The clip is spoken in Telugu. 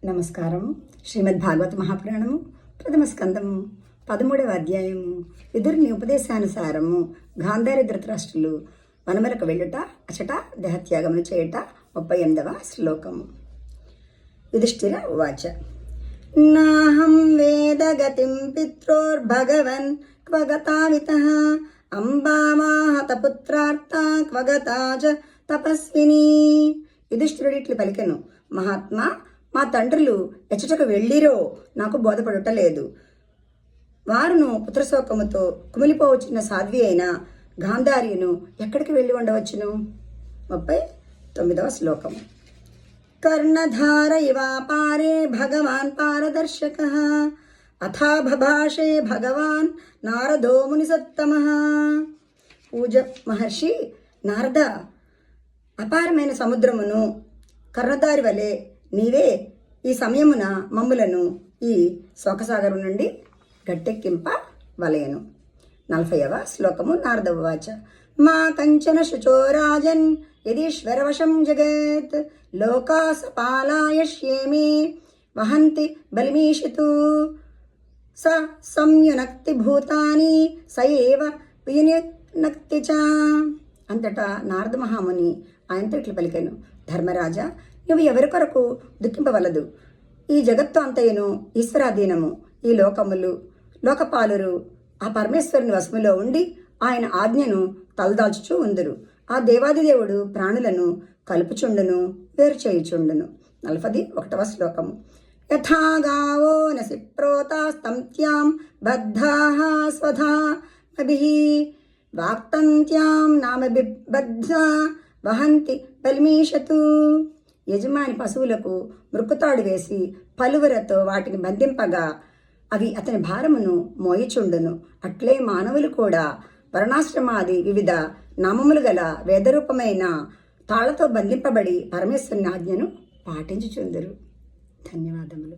నమస్కారం. శ్రీమద్ భాగవత మహాపురాణము ప్రథమ స్కందము 13వ అధ్యాయము విదురుని ఉపదేశానుసారము గాంధారి ధృతరాష్ట్రులు వనములకు వెళ్ళుట అచట దేహత్యాగములు చేయుట 38వ శ్లోకము. యుధిష్ఠిర ఉవాచ నాహం వేదగతిం పిత్రోర్భగవన్ క్వగతావితః అంబామాహత పుత్రార్థ క్వగతా చ తపస్విని. యుధిష్ఠిరుడిట్లు పలికెను, మహాత్మా, మా తండ్రులు ఎచ్చటకు వెళ్ళిరో నాకు బోధపడుటలేదు. వారును పుత్రశోకముతో కుమిలిపోవచ్చున్న సాధ్వి అయిన గాంధార్యును ఎక్కడికి వెళ్ళి ఉండవచ్చును? 39వ శ్లోకము. కర్ణధార ఇవాపారే భగవాన్ పారదర్శకః అథా భభాషే భగవాన్ నారదో మునిసత్తమః. పూజ మహర్షి నారద, అపారమైన సముద్రమును కర్ణధారి వలె నీవే ఈ సమయమున మమ్ములను ఈ శోకసాగరం నుండి గట్టెక్కింప వలయను. 40వ శ్లోకము. నారద ఉవాచ మా కంచన శుచో రాజన్ యదీశ్వరవశం జగత్ లోకాస పాలాయష్యేమి వహంతి బలిమీషితు స సంయునక్తి భూతాని సయేవ వియునక్తి చ. అంతటా నారద మహాముని ఆయనతో ఇట్లు పలికెను, ధర్మరాజా, నువ్వు ఎవరి కొరకు దుఃఖింపవలదు. ఈ జగత్తు అంతయును ఈశ్వరాధీనము. ఈ లోకములు లోకపాలురు ఆ పరమేశ్వరుని వశములో ఉండి ఆయన ఆజ్ఞను తలదాల్చుచూ ఉందురు. ఆ దేవాదిదేవుడు ప్రాణులను కలుపుచుండును, వేరు చేయుచుండును. 41వ శ్లోకము. యథా గావో నసి ప్రోతాస్తంత్యాం బద్ధాః స్వధా అభిః వాక్తంత్యాం నామబిబద్ధా వహంతి బలిమీషతు. యజమాని పశువులకు మృక్కుతాడు వేసి పలువురతో వాటిని బంధింపగా అవి అతని భారమును మోయిచుండును. అట్లే మానవులు కూడా వర్ణాశ్రమాది వివిధ నామములు గల వేదరూపమైన తాళ్లతో బంధింపబడి పరమేశ్వరుని ఆజ్ఞను పాటించుచుందురు. ధన్యవాదములు.